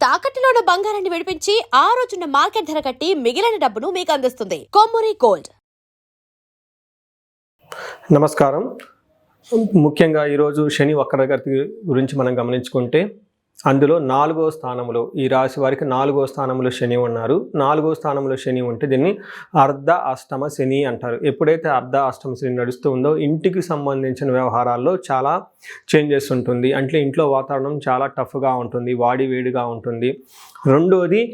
తాకట్టులో ఉన్న బంగారాన్ని విడిపించి ఆ రోజున్న మార్కెట్ ధర కట్టి మిగిలిన డబ్బును మీకు అందిస్తుంది కొమ్మూరి గోల్డ్. నమస్కారం. ముఖ్యంగా ఈరోజు శని వక్రగతి గురించి మనం గమనించుకుంటే అందులో 4వ స్థానంలో ఈ రాశి వారికి 4వ స్థానంలో శని ఉన్నారు. 4వ స్థానంలో శని ఉంటే దీన్ని అర్ధ అష్టమ శని అంటారు. ఎప్పుడైతే అర్ధ అష్టమ శని నడుస్తూ ఉందో ఇంటికి సంబంధించిన వ్యవహారాల్లో చాలా చేంజెస్ ఉంటుంది. అంటే ఇంట్లో వాతావరణం చాలా టఫ్గా ఉంటుంది, వాడి వేడిగా ఉంటుంది. రెండోది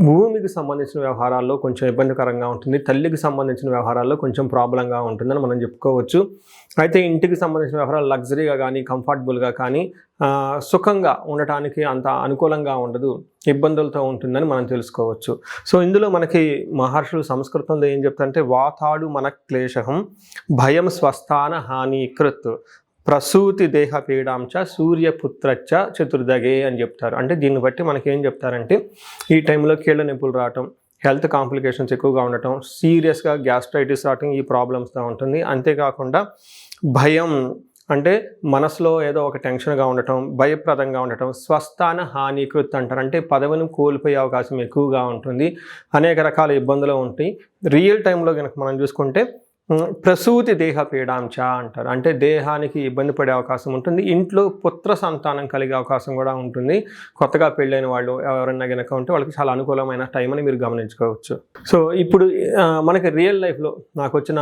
భూమికి సంబంధించిన వ్యవహారాల్లో కొంచెం ఇబ్బందికరంగా ఉంటుంది, తల్లికి సంబంధించిన వ్యవహారాల్లో కొంచెం ప్రాబ్లంగా ఉంటుందని మనం చెప్పుకోవచ్చు. అయితే ఇంటికి సంబంధించిన వ్యవహారాలు లగ్జరీగా కానీ కంఫర్టబుల్గా కానీ సుఖంగా ఉండటానికి అంత అనుకూలంగా ఉండదు, ఇబ్బందులతో ఉంటుందని మనం తెలుసుకోవచ్చు. సో ఇందులో మనకి మహర్షులు సంస్కృతంలో ఏం చెప్తారంటే వాతాడు మన క్లేశం భయం స్వస్థాన హానికృత్ ప్రసూతి దేహ పీడాంచ సూర్యపుత్రచ్చ చతుర్దగే అని చెప్తారు. అంటే దీన్ని బట్టి మనకి ఏం చెప్తారంటే ఈ టైంలో కీళ్ళ నొప్పులు రావటం, హెల్త్ కాంప్లికేషన్స్ ఎక్కువగా ఉండటం, సీరియస్గా గ్యాస్ట్రైటిస్ రావటం, ఈ ప్రాబ్లమ్స్తో ఉంటుంది. అంతేకాకుండా భయం అంటే మనసులో ఏదో ఒక టెన్షన్గా ఉండటం, భయప్రదంగా ఉండటం, స్వస్థాన హానికృత్ అంటారు. అంటే పదవిని కోల్పోయే అవకాశం ఎక్కువగా ఉంటుంది, అనేక రకాల ఇబ్బందులు ఉంటాయి. రియల్ టైంలో కనుక మనం చూసుకుంటే ప్రసూతి దేహ పీడాంచ అంటారు. అంటే దేహానికి ఇబ్బంది పడే అవకాశం ఉంటుంది. ఇంట్లో పుత్ర సంతానం కలిగే అవకాశం కూడా ఉంటుంది. కొత్తగా పెళ్ళైన వాళ్ళు ఎవరైనా కనుక ఉంటే వాళ్ళకి చాలా అనుకూలమైన టైం అని మీరు గమనించుకోవచ్చు. సో ఇప్పుడు మనకి రియల్ లైఫ్లో నాకు వచ్చిన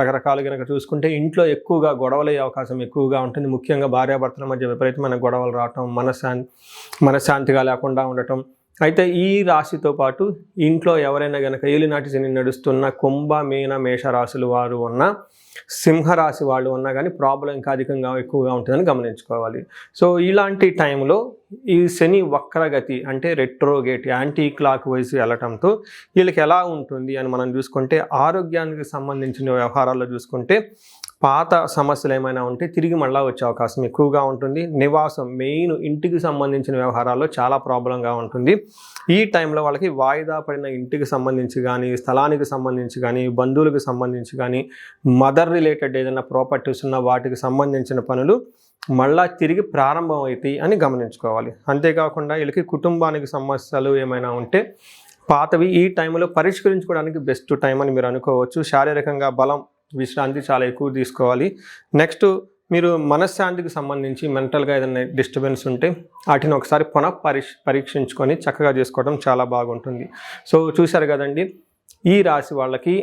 రకరకాలు కనుక చూసుకుంటే ఇంట్లో ఎక్కువగా గొడవలు అయ్యే అవకాశం ఎక్కువగా ఉంటుంది. ముఖ్యంగా భార్యాభర్తల మధ్య విపరీతమైన గొడవలు రావటం, మనశ్శాంతిగా లేకుండా ఉండటం. అయితే ఈ రాశితో పాటు ఇంట్లో ఎవరైనా కనుక ఏలినాటి శని నడుస్తున్న కుంభ మీన మేషరాశులు వారు ఉన్న సింహరాశి వాళ్ళు ఉన్నా కానీ ప్రాబ్లం ఇంకా అధికంగా ఎక్కువగా ఉంటుందని గమనించుకోవాలి. సో ఇలాంటి టైంలో ఈ శని వక్రగతి అంటే రెట్రోగేట్ యాంటీ క్లాక్ వైజ్ వెళ్ళటంతో వీళ్ళకి ఎలా ఉంటుంది అని మనం చూసుకుంటే ఆరోగ్యానికి సంబంధించిన వ్యవహారాల్లో చూసుకుంటే పాత సమస్యలు ఏమైనా ఉంటే తిరిగి మళ్ళీ వచ్చే అవకాశం ఎక్కువగా ఉంటుంది. నివాసం మెయిన్ ఇంటికి సంబంధించిన వ్యవహారాల్లో చాలా ప్రాబ్లంగా ఉంటుంది. ఈ టైంలో వాళ్ళకి వాయిదా పడిన ఇంటికి సంబంధించి కానీ, స్థలానికి సంబంధించి కానీ, బంధువులకు సంబంధించి కానీ, మదర్ రిలేటెడ్ ఏదైనా ప్రాపర్టీస్ ఉన్న వాటికి సంబంధించిన పనులు మళ్ళా తిరిగి ప్రారంభం అవుతాయి అని గమనించుకోవాలి. అంతేకాకుండా వీళ్ళకి కుటుంబానికి సమస్యలు ఏమైనా ఉంటే పాతవి ఈ టైంలో పరిష్కరించుకోవడానికి బెస్ట్ టైం అని మీరు అనుకోవచ్చు. శారీరకంగా బలం, విశ్రాంతి చాలా ఎక్కువ తీసుకోవాలి. నెక్స్ట్ మీరు మనశ్శాంతికి సంబంధించి మెంటల్గా ఏదైనా డిస్టర్బెన్స్ ఉంటే వాటిని ఒకసారి పరీక్షించుకొని చక్కగా చేసుకోవడం చాలా బాగుంటుంది. సో చూశారు కదండి, ఈ రాశి వాళ్ళకి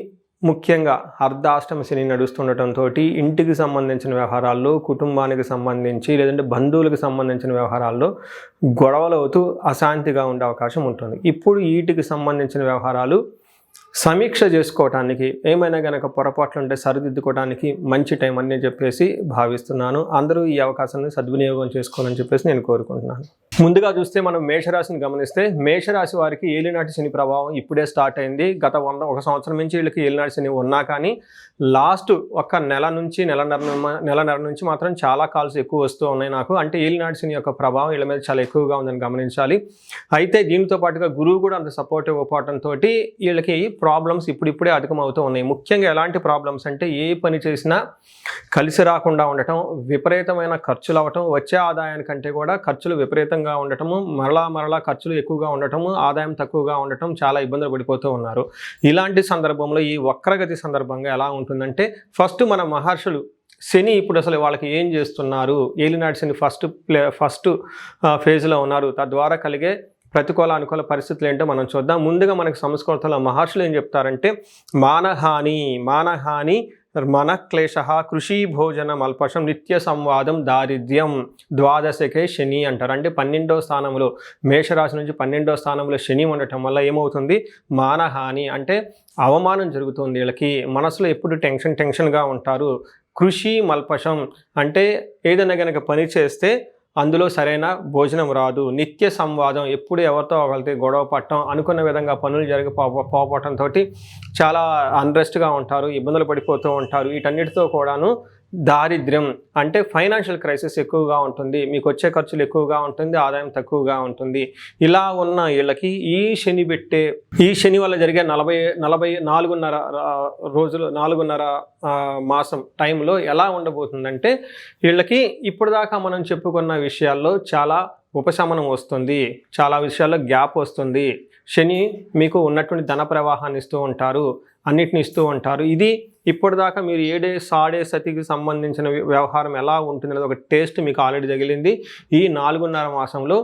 ముఖ్యంగా అర్ధాష్టమ శని నడుస్తుండటంతో ఇంటికి సంబంధించిన వ్యవహారాల్లో, కుటుంబానికి సంబంధించి లేదంటే బంధువులకు సంబంధించిన వ్యవహారాల్లో గొడవలు అవుతూ అశాంతిగా ఉండే అవకాశం ఉంటుంది. ఇప్పుడు వీటికి సంబంధించిన వ్యవహారాలు సమీక్ష చేసుకోవటానికి ఏమైనా కనుక పొరపాట్లు ఉంటే సరిదిద్దుకోవడానికి మంచి టైం అని చెప్పేసి భావిస్తున్నాను. అందరూ ఈ అవకాశాన్ని సద్వినియోగం చేసుకోవాలని చెప్పేసి నేను కోరుకుంటున్నాను. ముందుగా చూస్తే మనం మేషరాశిని గమనిస్తే మేషరాశి వారికి ఏలినాటి శని ప్రభావం ఇప్పుడే స్టార్ట్ అయింది. గత 1 సంవత్సరం నుంచి వీళ్ళకి ఏలినాటి శని ఉన్నా కానీ లాస్ట్ ఒక నెలన్నర నుంచి మాత్రం చాలా కాల్స్ ఎక్కువ వస్తూ ఉన్నాయి నాకు. అంటే ఏలినాటి శని యొక్క ప్రభావం వీళ్ళ మీద చాలా ఎక్కువగా ఉందని గమనించాలి. అయితే దీనితో పాటుగా గురువు కూడా అంత సపోర్టివ్ ఇవ్వడంతో వీళ్ళకి ప్రాబ్లమ్స్ ఇప్పుడిప్పుడే అధికమవుతూ ఉన్నాయి. ముఖ్యంగా ఎలాంటి ప్రాబ్లమ్స్ అంటే ఏ పని చేసినా కలిసి రాకుండా ఉండటం, విపరీతమైన ఖర్చులు అవ్వటం, వచ్చే ఆదాయానికంటే కూడా ఖర్చులు విపరీతంగా ఉండటము, మరలా ఖర్చులు ఎక్కువగా ఉండటము, ఆదాయం తక్కువగా ఉండటం, చాలా ఇబ్బందులు పడిపోతూ ఉన్నారు. ఇలాంటి సందర్భంలో ఈ వక్రగతి సందర్భంగా ఎలా ఉంటుందంటే ఫస్ట్ మన మహర్షులు శని ఇప్పుడు అసలు వాళ్ళకి ఏం చేస్తున్నారు, ఏలినాటి శని ఫస్ట్ ఫేజ్లో ఉన్నారు, తద్వారా కలిగే ప్రతికూల అనుకూల పరిస్థితులు ఏంటో మనం చూద్దాం. ముందుగా మనకి సంస్కృతంలో మహర్షులు ఏం చెప్తారంటే మానహాని మన క్లేశ కృషి భోజనం అల్పశం నిత్య సంవాదం దారిద్ర్యం ద్వాదశకే శని అంటారు. అంటే 12వ స్థానంలో మేషరాశి నుంచి 12వ స్థానంలో శని ఉండటం వల్ల ఏమవుతుంది, మానహాని అంటే అవమానం జరుగుతుంది. వీళ్ళకి మనసులో ఎప్పుడు టెన్షన్గా ఉంటారు. కృషి మల్పశం అంటే ఏదైనా కనుక పని చేస్తే అందులో సరైన భోజనం రాదు. నిత్య సంవాదం ఎప్పుడు ఎవరితో ఒకరితో గొడవ పడటం, అనుకున్న విధంగా పనులు పోవటంతో చాలా అన్రెస్ట్గా ఉంటారు, ఇబ్బందులు పడిపోతూ ఉంటారు. వీటన్నిటితో కూడాను దారిద్ర్యం అంటే ఫైనాన్షియల్ క్రైసిస్ ఎక్కువగా ఉంటుంది, మీకు వచ్చే ఖర్చులు ఎక్కువగా ఉంటుంది, ఆదాయం తక్కువగా ఉంటుంది. ఇలా ఉన్న వీళ్ళకి ఈ శని వల్ల జరిగే 4.5 రోజులు 4.5 మాసం టైంలో ఎలా ఉండబోతుందంటే వీళ్ళకి ఇప్పుడు దాకా మనం చెప్పుకున్న విషయాల్లో చాలా ఉపశమనం వస్తుంది, చాలా విషయాల్లో గ్యాప్ వస్తుంది. శని మీకు ఉన్నటువంటి ధన ప్రవాహాన్ని ఇస్తూ ఉంటారు, అన్నిటిని ఇస్తూ ఉంటారు. ఇది ఇప్పటిదాకా మీరు ఏడే సాడే సతికి సంబంధించిన వ్యవహారం ఎలా ఉంటుంది అనేది ఒక టేస్ట్ మీకు ఆల్రెడీ తగిలింది. ఈ 4.5 మాసంలో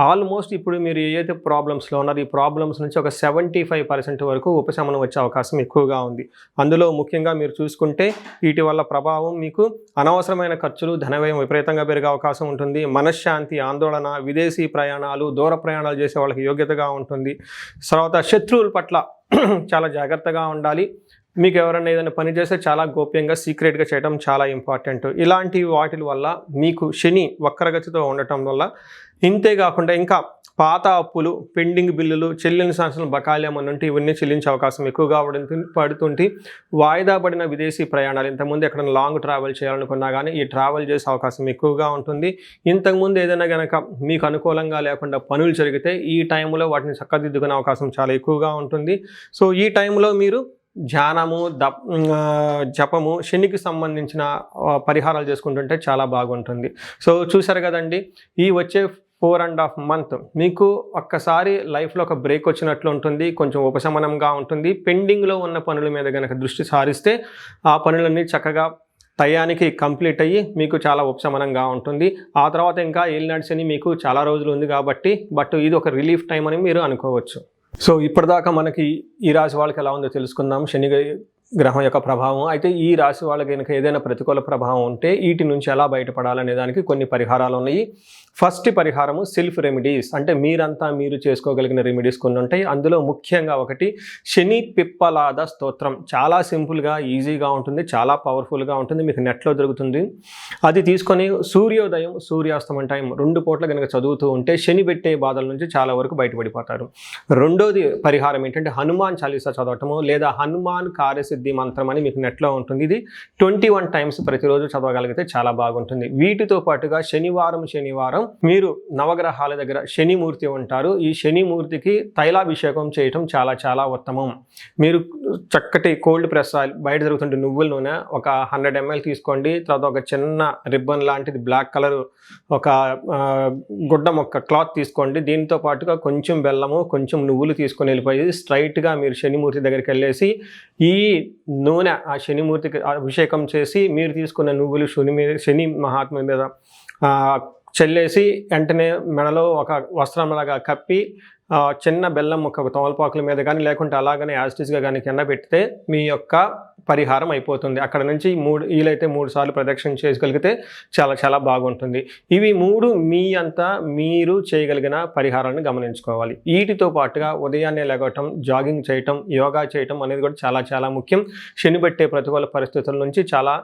ఆల్మోస్ట్ ఇప్పుడు మీరు ఏదైతే ప్రాబ్లమ్స్లో ఉన్నారో ఈ ప్రాబ్లమ్స్ నుంచి ఒక 75% వరకు ఉపశమనం వచ్చే అవకాశం ఎక్కువగా ఉంది. అందులో ముఖ్యంగా మీరు చూసుకుంటే వీటి వల్ల ప్రభావం మీకు అనవసరమైన ఖర్చులు, ధనవ్యయం విపరీతంగా పెరిగే అవకాశం ఉంటుంది. మనశ్శాంతి, ఆందోళన, విదేశీ ప్రయాణాలు, దూర ప్రయాణాలు చేసే వాళ్ళకి యోగ్యతగా ఉంటుంది. తర్వాత శత్రువుల పట్ల చాలా జాగ్రత్తగా ఉండాలి. మీకు ఎవరైనా ఏదైనా పని చేస్తే చాలా గోప్యంగా సీక్రెట్గా చేయడం చాలా ఇంపార్టెంట్. ఇలాంటి వాటి వల్ల మీకు శని వక్రగతితో ఉండటం వల్ల ఇంతేకాకుండా ఇంకా పాత అప్పులు, పెండింగ్ బిల్లులు, చెల్లిన సంవత్సరం బకాయిలు ఏమన్నా ఉంటే ఇవన్నీ చెల్లించే అవకాశం ఎక్కువగా పడుతుంటే వాయిదా పడిన విదేశీ ప్రయాణాలు, ఇంతకుముందు ఎక్కడైనా లాంగ్ ట్రావెల్ చేయాలనుకున్నా కానీ ఈ ట్రావెల్ చేసే అవకాశం ఎక్కువగా ఉంటుంది. ఇంతకుముందు ఏదైనా కనుక మీకు అనుకూలంగా లేకుండా పనులు జరిగితే ఈ టైంలో వాటిని చక్కదిద్దుకునే అవకాశం చాలా ఎక్కువగా ఉంటుంది. సో ఈ టైంలో మీరు ధ్యానము, జపము, శనికి సంబంధించిన పరిహారాలు చేసుకుంటుంటే చాలా బాగుంటుంది. సో చూసారు కదండి, ఈ వచ్చే 4.5 months మీకు ఒక్కసారి లైఫ్లో ఒక బ్రేక్ వచ్చినట్లు ఉంటుంది, కొంచెం ఉపశమనంగా ఉంటుంది. పెండింగ్లో ఉన్న పనుల మీద కనుక దృష్టి సారిస్తే ఆ పనులన్నీ చక్కగా టయానికి కంప్లీట్ అయ్యి మీకు చాలా ఉపశమనంగా ఉంటుంది. ఆ తర్వాత ఇంకా ఏలినాటి శని మీకు చాలా రోజులు ఉంది కాబట్టి ఇది ఒక రిలీఫ్ టైం అని మీరు అనుకోవచ్చు. సో ఇప్పటిదాకా మనకి ఈ రాశి వాళ్ళకి ఎలా ఉందో తెలుసుకుందాం, శని గ్రహం యొక్క ప్రభావం. అయితే ఈ రాశి వాళ్ళకి కనుక ఏదైనా ప్రతికూల ప్రభావం ఉంటే వీటి నుంచి ఎలా బయటపడాలనే దానికి కొన్ని పరిహారాలు ఉన్నాయి. ఫస్ట్ పరిహారము సెల్ఫ్ రెమెడీస్, అంటే మీరు చేసుకోగలిగిన రెమెడీస్ కొన్ని ఉంటాయి. అందులో ముఖ్యంగా ఒకటి శని పిప్పలాద స్తోత్రం. చాలా సింపుల్గా, ఈజీగా ఉంటుంది, చాలా పవర్ఫుల్గా ఉంటుంది, మీకు నెట్లో దొరుకుతుంది. అది తీసుకొని సూర్యోదయం, సూర్యాస్తమం టైం 2 పూట్ల కనుక చదువుతూ ఉంటే శని పెట్టే బాధల నుంచి చాలా వరకు బయటపడిపోతారు. రెండోది పరిహారం ఏంటంటే హనుమాన్ చాలీసా చదవటము, లేదా హనుమాన్ కార్యసిద్ధి మంత్రం అని మీకు నెట్లో ఉంటుంది. ఇది 21 times ప్రతిరోజు చదవగలిగితే చాలా బాగుంటుంది. వీటితో పాటుగా శనివారం మీరు నవగ్రహాల దగ్గర శనిమూర్తి ఉంటారు. ఈ శనిమూర్తికి తైలాభిషేకం చేయటం చాలా చాలా ఉత్తమం. మీరు చక్కటి కోల్డ్ ప్రెస్ ఆయిల్, బయట దొరుకుతుంటే నువ్వుల నూనె ఒక 100 ml తీసుకోండి. తర్వాత ఒక చిన్న రిబ్బన్ లాంటిది బ్లాక్ కలర్ ఒక గుడ్డ మొక్క క్లాత్ తీసుకోండి. దీంతో పాటుగా కొంచెం బెల్లము, కొంచెం నువ్వులు తీసుకొని వెళ్ళిపోయి స్ట్రైట్గా మీరు శనిమూర్తి దగ్గరికి వెళ్ళేసి ఈ నూనె ఆ శనిమూర్తికి అభిషేకం చేసి మీరు తీసుకున్న నువ్వులు శని మహాత్మ మీద చల్లేసి వెంటనే మెడలో ఒక వస్త్రంలాగా కప్పి చిన్న బెల్లం ఒక తమలపాకుల మీద కానీ లేకుంటే అలాగనే యాస్టిస్గా కానీ కింద పెడితే మీ యొక్క పరిహారం అయిపోతుంది. అక్కడ నుంచి వీలైతే 3 సార్లు ప్రదక్షిణ చేయగలిగితే చాలా చాలా బాగుంటుంది. ఇవి 3 మీ అంతా మీరు చేయగలిగిన పరిహారాన్ని గమనించుకోవాలి. వీటితో పాటుగా ఉదయాన్నే లేగటం, జాగింగ్ చేయటం, యోగా చేయటం అనేది కూడా చాలా చాలా ముఖ్యం. శని పెట్టే ప్రతికూల పరిస్థితుల నుంచి చాలా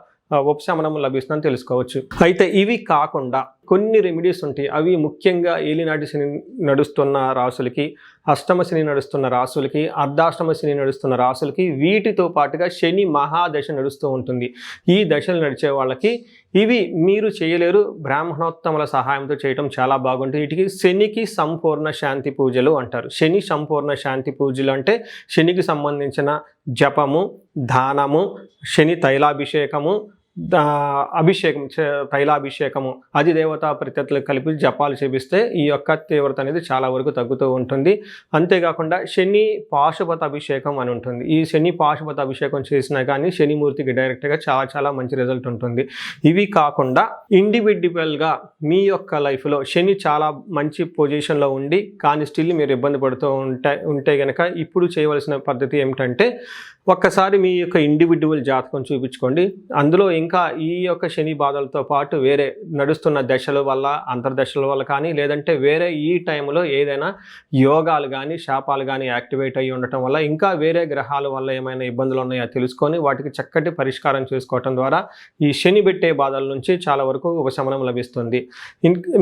ఉపశమనం లభిస్తుందని తెలుసుకోవచ్చు. అయితే ఇవి కాకుండా కొన్ని రెమెడీస్ ఉంటాయి. అవి ముఖ్యంగా ఏలినాటి శని నడుస్తున్న రాసులకి, అష్టమ శని నడుస్తున్న రాసులకి, అర్ధాష్టమ శని నడుస్తున్న రాసులకి, వీటితో పాటుగా శని మహాదశ నడుస్తూ ఉంటుంది. ఈ దశలు నడిచే వాళ్ళకి ఇవి మీరు చేయలేరు, బ్రాహ్మణోత్తముల సహాయంతో చేయటం చాలా బాగుంటుంది. వీటికి శనికి సంపూర్ణ శాంతి పూజలు అంటారు. శని సంపూర్ణ శాంతి పూజలు అంటే శనికి సంబంధించిన జపము, దానము, శని తైలాభిషేకము, తైలాభిషేకము, అధిదేవతా ప్రత్యర్థులకు కలిపి జపాలు చేపిస్తే ఈ యొక్క తీవ్రత అనేది చాలా వరకు తగ్గుతూ ఉంటుంది. అంతేకాకుండా శని పాశుపత అభిషేకం అని ఉంటుంది. ఈ శని పాశుపత అభిషేకం చేసినా కానీ శనిమూర్తికి డైరెక్ట్గా చాలా చాలా మంచి రిజల్ట్ ఉంటుంది. ఇవి కాకుండా ఇండివిడ్యువల్గా మీ యొక్క లైఫ్లో శని చాలా మంచి పొజిషన్లో ఉండి కానీ స్టిల్ మీరు ఇబ్బంది పడుతూ ఉంటే కనుక ఇప్పుడు చేయవలసిన పద్ధతి ఏమిటంటే ఒక్కసారి మీ యొక్క ఇండివిడ్యువల్ జాతకం చూపించుకోండి. అందులో ఇంకా ఈ యొక్క శని బాధలతో పాటు వేరే నడుస్తున్న దశల వల్ల, అంతర్దశల వల్ల కానీ లేదంటే వేరే ఈ టైంలో ఏదైనా యోగాలు కానీ శాపాలు కానీ యాక్టివేట్ అయ్యి ఉండటం వల్ల ఇంకా వేరే గ్రహాల వల్ల ఏమైనా ఇబ్బందులు ఉన్నాయో తెలుసుకొని వాటికి చక్కటి పరిష్కారం చేసుకోవటం ద్వారా ఈ శని పెట్టే బాధల నుంచి చాలా వరకు ఉపశమనం లభిస్తుంది.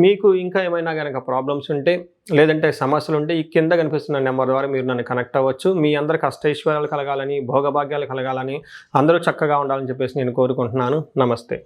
మీకు ఇంకా ఏమైనా కనుక ప్రాబ్లమ్స్ ఉంటే లేదంటే సమస్యలు ఉంటే ఈ కింద కనిపిస్తున్న నెంబర్ ద్వారా మీరు నన్ను కనెక్ట్ అవ్వచ్చు. మీ అందరికి అష్టైశ్వర్యాలు కలగాలని, భోగభాగ్యాలు కలగాలని, అందరూ చక్కగా ఉండాలని చెప్పేసి నేను కోరుకుంటున్నాను. నమస్తే.